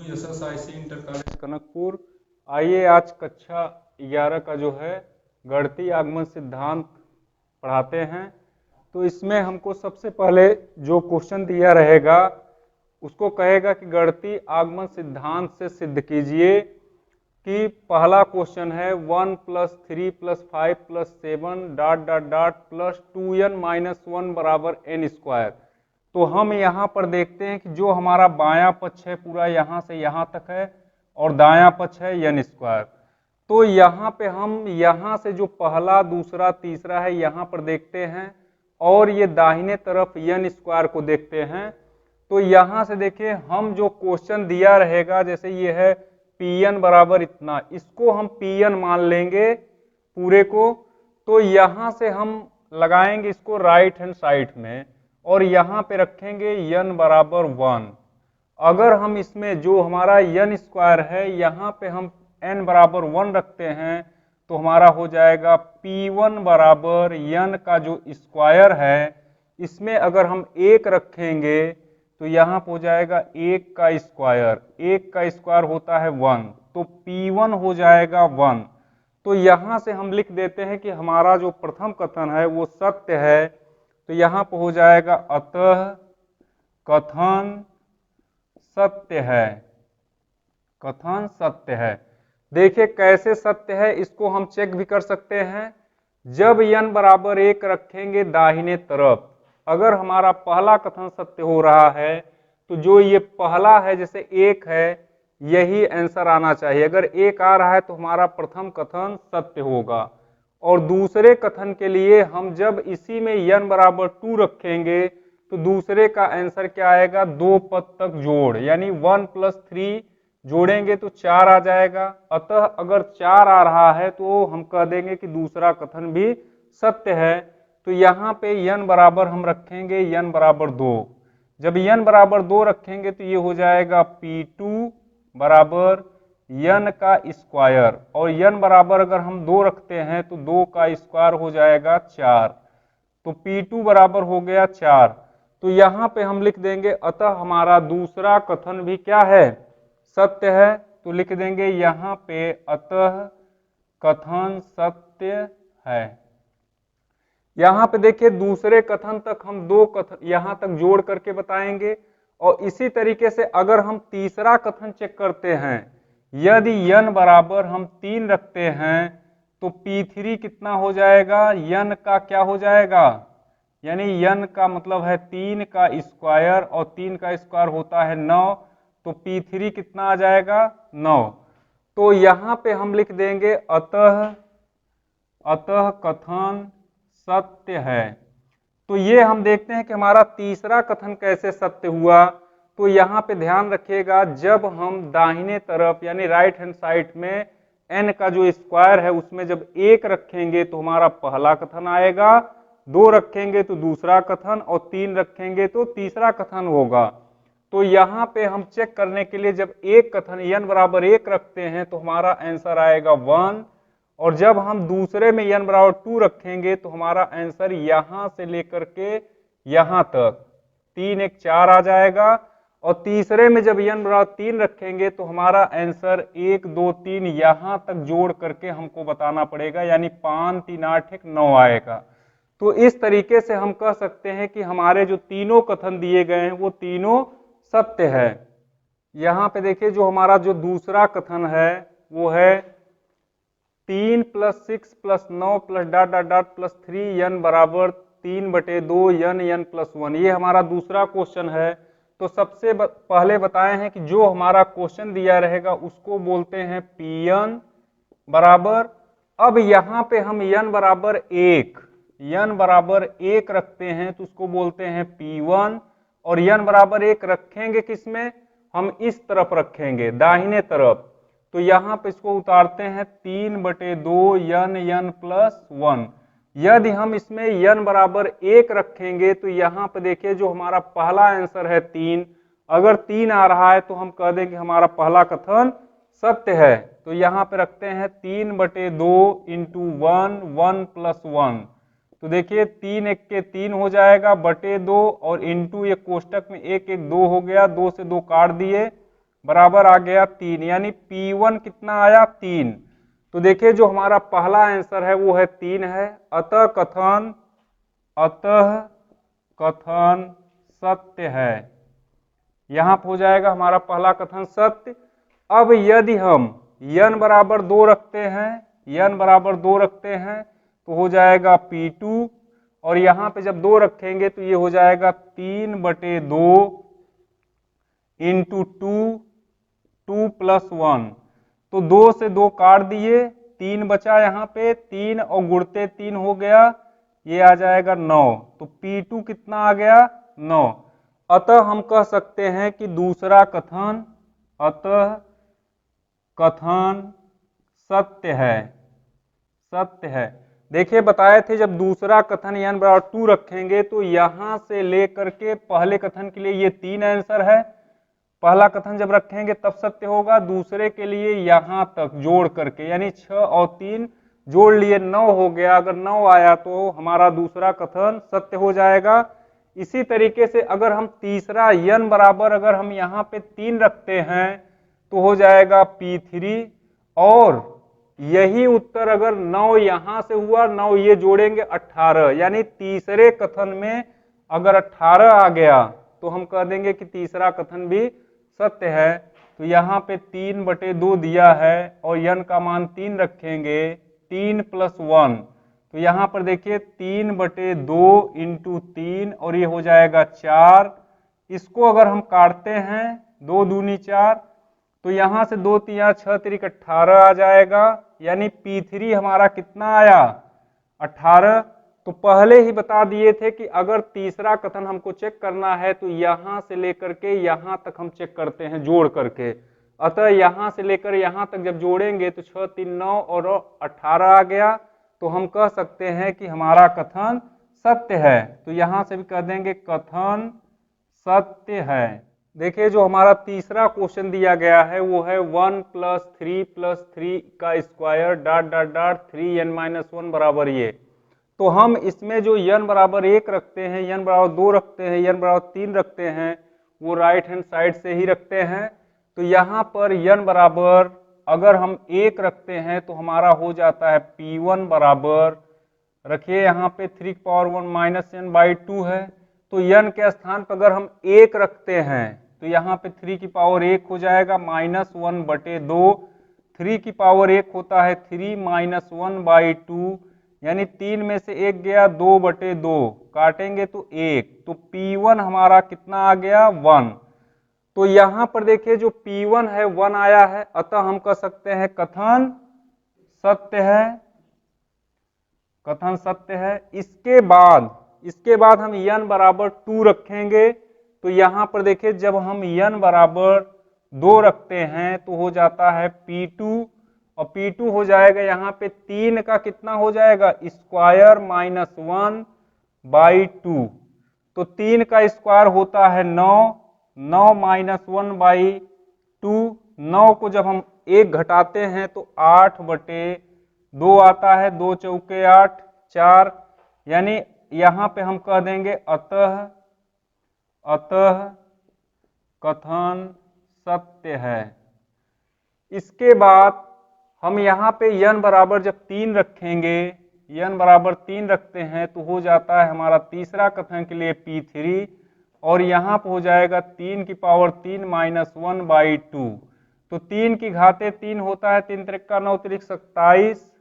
SSIC inter college Kanakpur. आइए आज कक्षा 11 का जो है गणितीय आगमन सिद्धांत पढ़ाते हैं। तो इसमें हमको सबसे पहले जो क्वेश्चन दिया रहेगा उसको कहेगा कि गणितीय आगमन सिद्धांत से सिद्ध कीजिए कि पहला क्वेश्चन है 1 + 3 + 5 + 7 dot dot dot plus 2n - 1 बराबर n²। तो हम यहाँ पर देखते हैं कि जो हमारा बायां पक्ष है पूरा यहाँ से यहाँ तक है और दायां पक्ष है n²। तो यहाँ पे हम यहाँ से जो पहला दूसरा तीसरा है यहाँ पर देखते हैं और ये दाहिने तरफ n² को देखते हैं। तो यहाँ से देखिए हम जो क्वेश्चन दिया रहेगा जैसे ये है Pn बराबर इतना, इसको हम Pn मान लेंगे पूरे को। तो यहाँ से हम लगाएंगे इसको राइट हैंड साइड में और यहाँ पे रखेंगे n बराबर 1। अगर हम इसमें जो हमारा n² है यहाँ पे हम n बराबर 1 रखते हैं तो हमारा हो जाएगा P1 बराबर n का जो स्क्वायर है, इसमें अगर हम 1 रखेंगे तो यहाँ पे हो जाएगा 1 का स्क्वायर, 1 का स्क्वायर होता है 1, तो P1 हो जाएगा 1। तो यहाँ से हम लिख देते हैं कि हमारा जो प्रथम कथन है वो सत्य है। तो यहाँ पर हो जाएगा अतः कथन सत्य है, कथन सत्य है। देखिए कैसे सत्य है, इसको हम चेक भी कर सकते हैं। जब n बराबर 1 रखेंगे दाहिने तरफ, अगर हमारा पहला कथन सत्य हो रहा है तो जो ये पहला है जैसे 1 है यही आंसर आना चाहिए। अगर 1 आ रहा है तो हमारा प्रथम कथन सत्य होगा। और दूसरे कथन के लिए हम जब इसी में n बराबर 2 रखेंगे तो दूसरे का आंसर क्या आएगा, 2 पद तक जोड़, यानी 1 + 3 जोड़ेंगे तो 4 आ जाएगा। अतः अगर 4 आ रहा है तो हम कह देंगे कि दूसरा कथन भी सत्य है। तो यहाँ पे n बराबर हम रखेंगे n बराबर 2। जब n बराबर 2 रखेंगे तो ये हो जाएगा P2 बराबर n का स्क्वायर, और n बराबर अगर हम 2 रखते हैं तो 2 का स्क्वायर हो जाएगा 4, तो P2 बराबर हो गया 4। तो यहाँ पे हम लिख देंगे अतः हमारा दूसरा कथन भी क्या है, सत्य है। तो लिख देंगे यहाँ पे अतः कथन सत्य है। यहाँ पे देखिए दूसरे कथन तक हम 2 कथन यहाँ तक जोड़ करके बताएंगे। और इसी तरीके से अगर हम तीसरा कथन चेक करते हैं, यदि n बराबर हम 3 रखते हैं तो P3 कितना हो जाएगा, n का क्या हो जाएगा, यानी n का मतलब है 3 का स्क्वायर, और 3 का स्क्वायर होता है 9, तो P3 कितना आ जाएगा, 9। तो यहाँ पे हम लिख देंगे अतः कथन सत्य है। तो ये हम देखते हैं कि हमारा तीसरा कथन कैसे सत्य हुआ। तो यहाँ पे ध्यान रखिएगा, जब हम दाहिने तरफ यानी राइट हैंड साइड में n का जो स्क्वायर है उसमें जब 1 रखेंगे तो हमारा पहला कथन आएगा, 2 रखेंगे तो दूसरा कथन, और 3 रखेंगे तो तीसरा कथन होगा। तो यहाँ पे हम चेक करने के लिए जब एक कथन n बराबर 1 रखते हैं तो हमारा आंसर आएगा 1, और जब हम दूसरे में n बराबर 2 रखेंगे तो हमारा आंसर यहाँ से लेकर के यहाँ तक 3 1 4 आ जाएगा। और तीसरे में जब n बराबर 3 रखेंगे तो हमारा आंसर 1 2 3 यहाँ तक जोड़ करके हमको बताना पड़ेगा, यानी 5 3 8 1 9 आएगा। तो इस तरीके से हम कह सकते हैं कि हमारे जो तीनों कथन दिए गए हैं वो तीनों सत्य है। यहाँ पे देखिए जो हमारा जो दूसरा कथन है वो है 3 + 6 + 9 + dot dot dot plus 3n बराबर 3/2 n + 1। ये हमारा दूसरा क्वेश्चन है। तो सबसे पहले बताए हैं कि जो हमारा क्वेश्चन दिया रहेगा उसको बोलते हैं Pn बराबर। अब यहाँ पे हम n बराबर 1 रखते हैं तो उसको बोलते हैं P1, और n बराबर 1 रखेंगे किसमें, हम इस तरफ रखेंगे दाहिने तरफ। तो यहाँ पे इसको उतारते हैं 3/2 n + 1। यदि हम इसमें n बराबर 1 रखेंगे तो यहाँ पे देखिए जो हमारा पहला आंसर है 3, अगर 3 आ रहा है तो हम कह देंगे हमारा पहला कथन सत्य है। तो यहाँ पे रखते हैं 3/2 × 1 1 + 1। तो देखिए 3 1 के 3 हो जाएगा /2, और इंटू ये कोष्टक में 1 1 2 हो गया, 2 से 2 काट दिए, बराबर आ गया 3, यानी P1 कितना आया 3। तो देखिए जो हमारा पहला आंसर है वो है 3 है। अतः कथन सत्य है। यहां पर हो जाएगा हमारा पहला कथन सत्य। अब यदि हम n बराबर 2 रखते हैं, n बराबर 2 रखते हैं तो हो जाएगा P2, और यहां पे जब 2 रखेंगे तो ये हो जाएगा 3/2 इंटू 2 प्लस 1। तो 2 से 2 काट दिए, 3 बचा यहाँ पे, 3 और गुणते 3 हो गया, ये आ जाएगा 9। तो P2 कितना आ गया 9। अतः हम कह सकते हैं कि दूसरा कथन सत्य है, सत्य है। देखिए बताए थे जब दूसरा कथन n बराबर 2 रखेंगे तो यहां से लेकर के पहले कथन के लिए ये 3 आंसर है। पहला कथन जब रखेंगे तब सत्य होगा, दूसरे के लिए यहां तक जोड़ करके, यानी 6 और 3 जोड़ लिए 9 हो गया। अगर 9 आया तो हमारा दूसरा कथन सत्य हो जाएगा। इसी तरीके से अगर हम तीसरा n बराबर अगर हम यहाँ पे 3 रखते हैं तो हो जाएगा P3, और यही उत्तर अगर 9 यहां से हुआ, 9 ये जोड़ेंगे 18, यानी तीसरे कथन में अगर 18 आ गया तो हम कह देंगे कि तीसरा कथन भी सत्य है। तो यहाँ पे 3/2 दिया है और n का मान 3 रखेंगे, 3 प्लस 1, तो यहाँ पर देखिए 3/2 इंटू 3, और ये हो जाएगा 4। इसको अगर हम काटते हैं 2 दूनी 4, तो यहाँ से 2 3 6 3 18 आ जाएगा, यानी P3 हमारा कितना आया 18। तो पहले ही बता दिए थे कि अगर तीसरा कथन हमको चेक करना है तो यहां से लेकर के यहां तक हम चेक करते हैं जोड़ करके। अतः यहां से लेकर यहां तक जब जोड़ेंगे तो 6 3 9 और 18 आ गया, तो हम कह सकते हैं कि हमारा कथन सत्य है। तो यहां से भी कह देंगे कथन सत्य है। देखिए जो हमारा तीसरा क्वेश्चन दिया गया है वो है 1 + 3 + 3 का स्क्वायर ... 3n-1 बराबर ये। तो हम इसमें जो n बराबर 1 रखते हैं, n बराबर 2 रखते हैं, n बराबर 3 रखते हैं, वो राइट हैंड साइड से ही रखते हैं। तो यहाँ पर n बराबर अगर हम 1 रखते हैं तो हमारा हो जाता है P1 बराबर, रखिए यहाँ पे 3⁻1 - n/2 है। तो n के स्थान पर अगर हम 1 रखते हैं तो यहाँ पे 3⁻1 हो जाएगा -1/2। 3⁻1 होता है 3 - 1/2, यानी 3 में से 1 गया, 2/2 काटेंगे तो 1। तो P1 हमारा कितना आ गया 1। तो यहाँ पर देखिए जो P1 है 1 आया है, अतः हम कह सकते हैं कथन सत्य है, कथन सत्य है। इसके बाद हम n बराबर 2 रखेंगे, तो यहाँ पर देखिए जब हम n बराबर 2 रखते हैं तो हो जाता है P2, और P2 हो जाएगा यहाँ पे 3 का कितना हो जाएगा स्क्वायर -1/2। तो 3 का स्क्वायर होता है 9, 9 - 1/2, 9 को जब हम 1 घटाते हैं तो 8/2 आता है, 2 चौके 8 4, यानी यहाँ पे हम कह देंगे अतः कथन सत्य है। इसके बाद हम यहाँ पे n बराबर जब 3 रखेंगे, n बराबर 3 रखते हैं तो हो जाता है हमारा तीसरा कथन के लिए P3, और यहाँ पर हो जाएगा 3⁻3 - 1/2। तो 3 की घाते 3 होता है, 3 त्रिक 9 त्रिक 27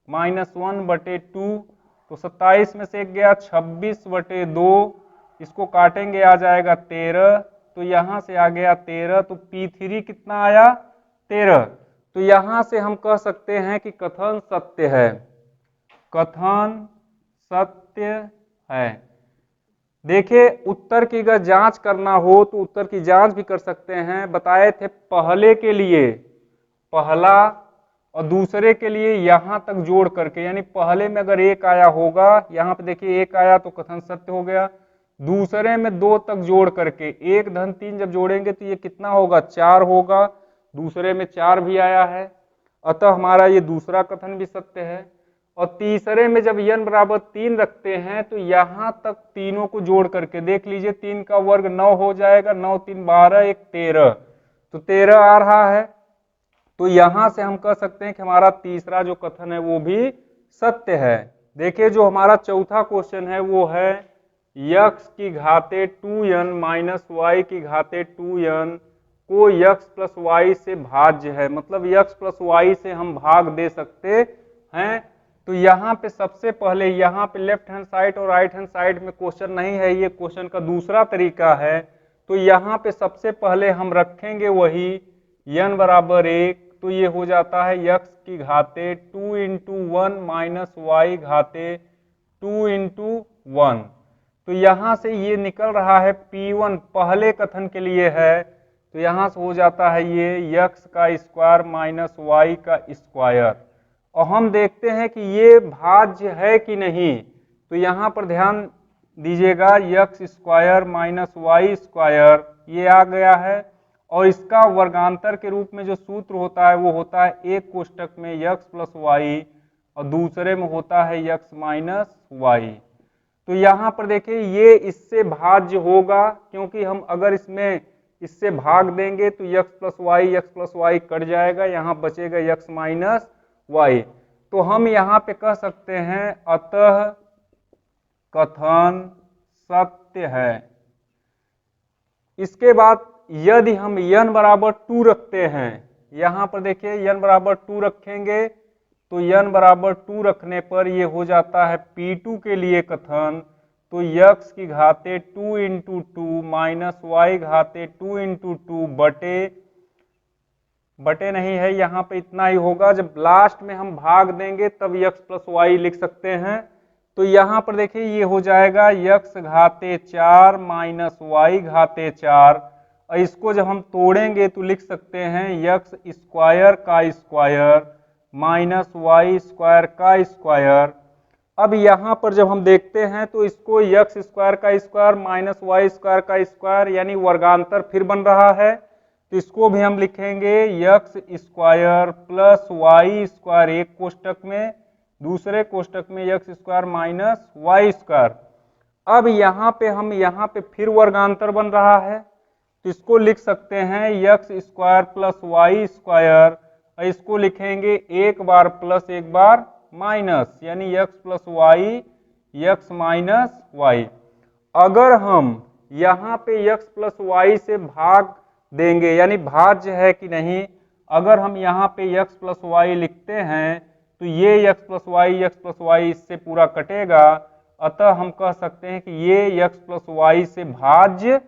-1/2, तो 27 में से 1 गया 26/2, इसको काटेंगे आ जाएगा 13, तो यहाँ से आ गया 13, तो P3 कितना आया 13। तो यहाँ से हम कह सकते हैं कि कथन सत्य है, कथन सत्य है। देखिए उत्तर की अगर जांच करना हो तो उत्तर की जांच भी कर सकते हैं। बताए थे पहले के लिए पहला और दूसरे के लिए यहां तक जोड़ करके, यानी पहले में अगर 1 आया होगा, यहाँ पे देखिए 1 आया तो कथन सत्य हो गया। दूसरे में 2 तक जोड़ करके 1 धन 3 जब जोड़ेंगे तो ये कितना होगा 4 होगा, दूसरे में 4 भी आया है, अतः हमारा ये दूसरा कथन भी सत्य है। और तीसरे में जब n बराबर 3 रखते हैं तो यहां तक तीनों को जोड़ करके देख लीजिए, 3 का वर्ग 9 हो जाएगा, 9 3 12 1 13, तो 13 आ रहा है। तो यहां से हम कह सकते हैं कि हमारा तीसरा जो कथन है वो भी सत्य है। देखिए जो हमारा चौथा क्वेश्चन है वो है यक्स की घाते 2n माइनस वाई की घाते 2n को यक्स प्लस वाई से भाज्य है, मतलब यक्स प्लस वाई से हम भाग दे सकते हैं। तो यहाँ पे सबसे पहले यहाँ पे लेफ्ट हैंड साइड और राइट हैंड साइड में क्वेश्चन नहीं है, ये क्वेश्चन का दूसरा तरीका है। तो यहाँ पे सबसे पहले हम रखेंगे वही n बराबर 1, तो ये हो जाता है यक्स की घाते 2 इंटू 1 माइनस वाई घाते 2 इंटू 1। तो यहाँ से ये निकल रहा है P1 पहले कथन के लिए है, तो यहाँ से हो जाता है ये यक्स का स्क्वायर माइनस वाई का स्क्वायर। और हम देखते हैं कि ये भाज्य है कि नहीं, तो यहाँ पर ध्यान दीजिएगा x square minus y square ये आ गया है, और इसका वर्गांतर के रूप में जो सूत्र होता है वो होता है एक कोष्टक में यक्स प्लस वाई और दूसरे में होता है यक्स माइनस वाई। तो यहाँ पर देखिए ये इससे भाज्य होगा, क्योंकि हम अगर इसमें इससे भाग देंगे तो यक्स प्लस वाई कट जाएगा, यहाँ बचेगा यक्स माइनस वाई। तो हम यहाँ पे कह सकते हैं अतः कथन सत्य है। इसके बाद यदि हम n बराबर 2 रखते हैं, यहाँ पर देखिए n बराबर 2 रखेंगे, तो n बराबर 2 रखने पर ये हो जाता है P2 के लिए कथन, तो यक्स की घाते 2 इंटू 2 माइनस वाई घाते 2 इंटू 2 बटे नहीं है, यहाँ पे इतना ही होगा। जब लास्ट में हम भाग देंगे तब यक्स प्लस वाई लिख सकते हैं। तो यहाँ पर देखिए ये हो जाएगा यक्स घाते 4 माइनस वाई घाते 4, और इसको जब हम तोड़ेंगे तो लिख सकते हैं यक्स स्क्वायर का स्क्वायर माइनस वाई स्क्वायर का स्क्वायर। अब यहाँ पर जब हम देखते हैं तो इसको यक्स स्क्वायर का स्क्वायर माइनस वाई स्क्वायर का स्क्वायर यानी वर्गांतर फिर बन रहा है, तो इसको भी हम लिखेंगे x square plus y square एक कोष्टक में, दूसरे कोष्टक में x square minus y square. अब यहाँ पे फिर वर्गांतर बन रहा है, तो इसको लिख सकते हैं x square plus y square, इसको लिखेंगे एक बार प्लस एक बार माइनस, यानी x plus y x minus y. अगर हम यहाँ पे यक्स प्लस वाई से भाग देंगे यानी भाज्य है कि नहीं, अगर हम यहाँ पे यक्स प्लस वाई लिखते हैं तो ये यक्स प्लस वाई इससे पूरा कटेगा, अतः हम कह सकते हैं कि ये यक्स प्लस वाई से भाज्य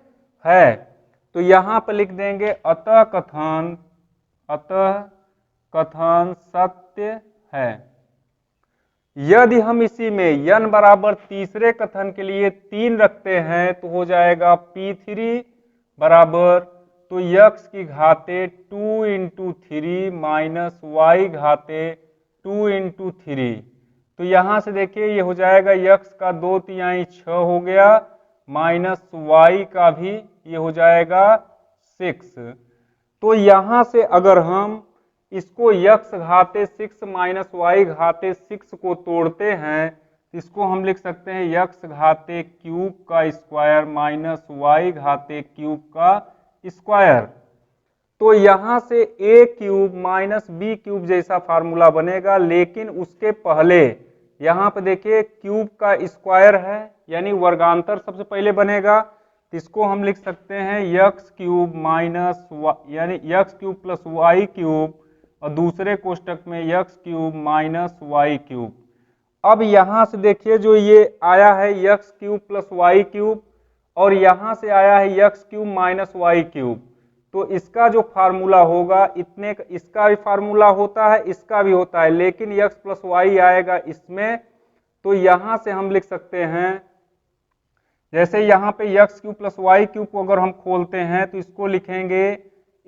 है। तो यहाँ पर लिख देंगे अतः कथन सत्य है। यदि हम इसी में n बराबर तीसरे कथन के लिए 3 रखते हैं तो हो जाएगा P3 बराबर, तो यक्स की घाते 2 इंटू 3 माइनस वाई घाते 2 इंटू 3। तो यहाँ से देखिए ये हो जाएगा यक्स का 2/3 6 हो गया, माइनस वाई का भी ये हो जाएगा 6। तो यहाँ से अगर हम इसको यक्स घाते 6 माइनस वाई घाते 6 को तोड़ते हैं, इसको हम लिख सकते हैं यक्स घाते क्यूब का स्क्वायर माइनस वाई घाते क्यूब का स्क्वायर। तो यहाँ से a cube minus B cube जैसा फार्मूला बनेगा, लेकिन उसके पहले यहाँ पे देखिए क्यूब का स्क्वायर है यानी वर्गांतर सबसे पहले बनेगा, तो इसको हम लिख सकते हैं यक्स क्यूब माइनस यानी x cube plus y cube, और दूसरे कोष्टक में x cube minus y cube. अब यहाँ से देखिए जो ये आया है x cube plus y cube, और यहाँ से आया है x cube minus y cube, तो इसका जो फार्मूला होगा इतने इसका भी फार्मूला होता है, इसका भी होता है, लेकिन यक्स प्लस वाई आएगा इसमें। तो यहाँ से हम लिख सकते हैं जैसे यहाँ पे x cube plus y cube को अगर हम खोलते हैं तो इसको लिखेंगे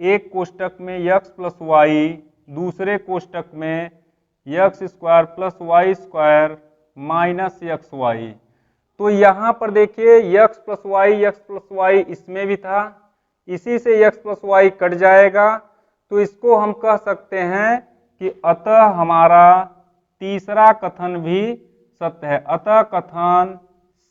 एक कोष्टक में यक्स प्लस वाई, दूसरे कोष्टक में x square plus y square minus x y. तो यहाँ पर देखिए यक्स प्लस वाई इसमें भी था, इसी से यक्स प्लस वाई कट जाएगा, तो इसको हम कह सकते हैं कि अतः हमारा तीसरा कथन भी सत्य है, अतः कथन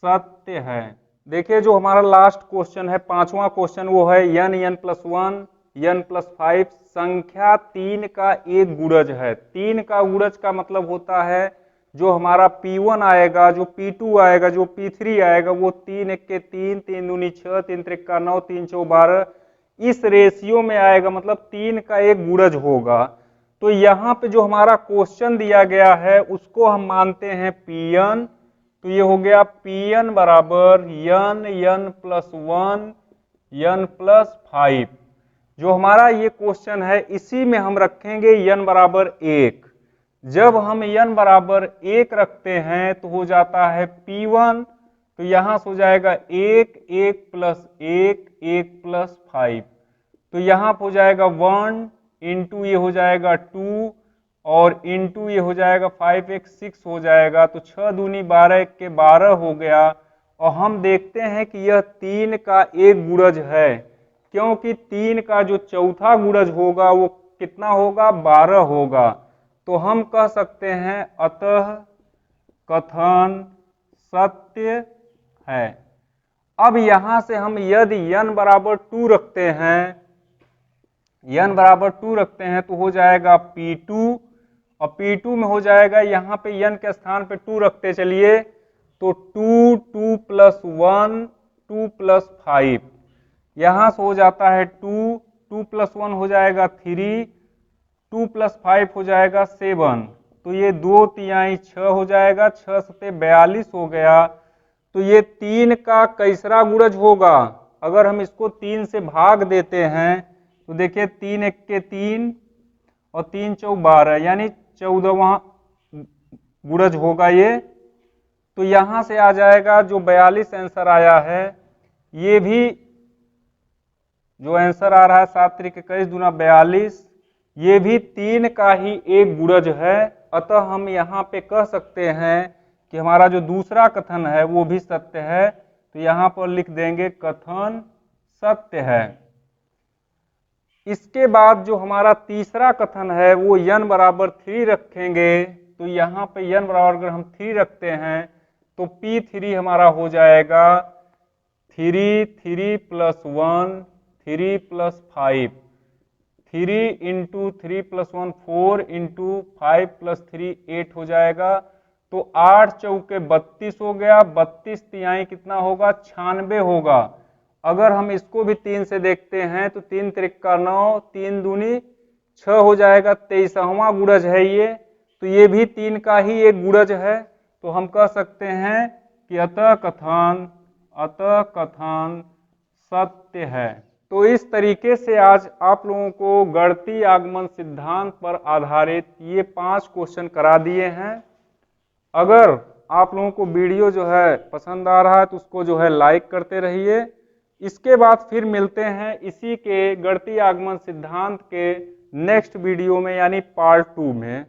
सत्य है। देखिए जो हमारा लास्ट क्वेश्चन है, पांचवा क्वेश्चन, वो है n n+1 n प्लस 5 संख्या 3 का एक गुणज है। 3 का गुणज का मतलब होता है जो हमारा P1 आएगा, जो P2 आएगा, जो P3 आएगा, वो 3 एक के 3, 3 दूनी 6, 3 त्रिक का 9, 3 चौ 12, इस रेशियो में आएगा, मतलब 3 का एक गुणज होगा। तो यहाँ पे जो हमारा क्वेश्चन दिया गया है उसको हम मानते हैं Pn। तो ये हो गया Pn बराबर n प्लस 1 n प्लस 5। जो हमारा ये क्वेश्चन है इसी में हम रखेंगे n बराबर 1। जब हम n बराबर 1 रखते हैं तो हो जाता है P1, तो यहां से हो जाएगा 1 1 प्लस 1 1 प्लस 5, तो यहां हो जाएगा 1 इंटू ये हो जाएगा 2 और इंटू ये हो जाएगा 5 एक 6 हो जाएगा, तो 6 दूनी 12 एक के 12 हो गया। और हम देखते हैं कि यह 3 का एक गुणज है, क्योंकि 3 का जो चौथा गुणज होगा वो कितना होगा, 12 होगा। तो हम कह सकते हैं अतः कथन सत्य है। अब यहां से हम यदि n बराबर 2 रखते हैं, n बराबर 2 रखते हैं तो हो जाएगा P2, और P2 में हो जाएगा, यहाँ पे n के स्थान पे 2 रखते चलिए, तो 2 2 प्लस 1 2 प्लस 5, यहाँ से हो जाता है 2 2 प्लस 1 हो जाएगा 3, 2 प्लस 5 हो जाएगा 7, तो ये 2 तिहाई 6 हो जाएगा, 6 सते 42 हो गया। तो ये 3 का कैसरा गुणज होगा, अगर हम इसको 3 से भाग देते हैं तो देखिए 3 एक के 3 और 3 चौ 12, यानी 14वां गुणज होगा ये। तो यहां से आ जाएगा जो 42 आंसर आया है, ये भी जो आंसर आ रहा है 7 त्रिक 21 दूना 42, ये भी 3 का ही एक गुणज है। अतः हम यहाँ पे कह सकते हैं कि हमारा जो दूसरा कथन है वो भी सत्य है। तो यहाँ पर लिख देंगे कथन सत्य है। इसके बाद जो हमारा तीसरा कथन है वो n बराबर 3 रखेंगे। तो यहाँ पे n बराबर अगर हम 3 रखते हैं तो P3 हमारा हो जाएगा 3 3 plus 1 3 plus 5, 3 into 3 plus 1 4 into 5 plus 3 8 हो जाएगा। तो 8 चौके 32 हो गया, 32 तिहाई कितना होगा, 96 होगा। अगर हम इसको भी 3 से देखते हैं तो 3 त्रिक का 9, 3 दूनी 6 हो जाएगा, 23वां गुणज है ये। तो ये भी 3 का ही एक गुणज है। तो हम कह सकते हैं कि अतः कथन सत्य है। तो इस तरीके से आज आप लोगों को गणितीय आगमन सिद्धांत पर आधारित ये 5 क्वेश्चन करा दिए हैं। अगर आप लोगों को वीडियो जो है पसंद आ रहा है तो उसको जो है लाइक करते रहिए। इसके बाद फिर मिलते हैं इसी के गणितीय आगमन सिद्धांत के नेक्स्ट वीडियो में, यानी पार्ट 2 में।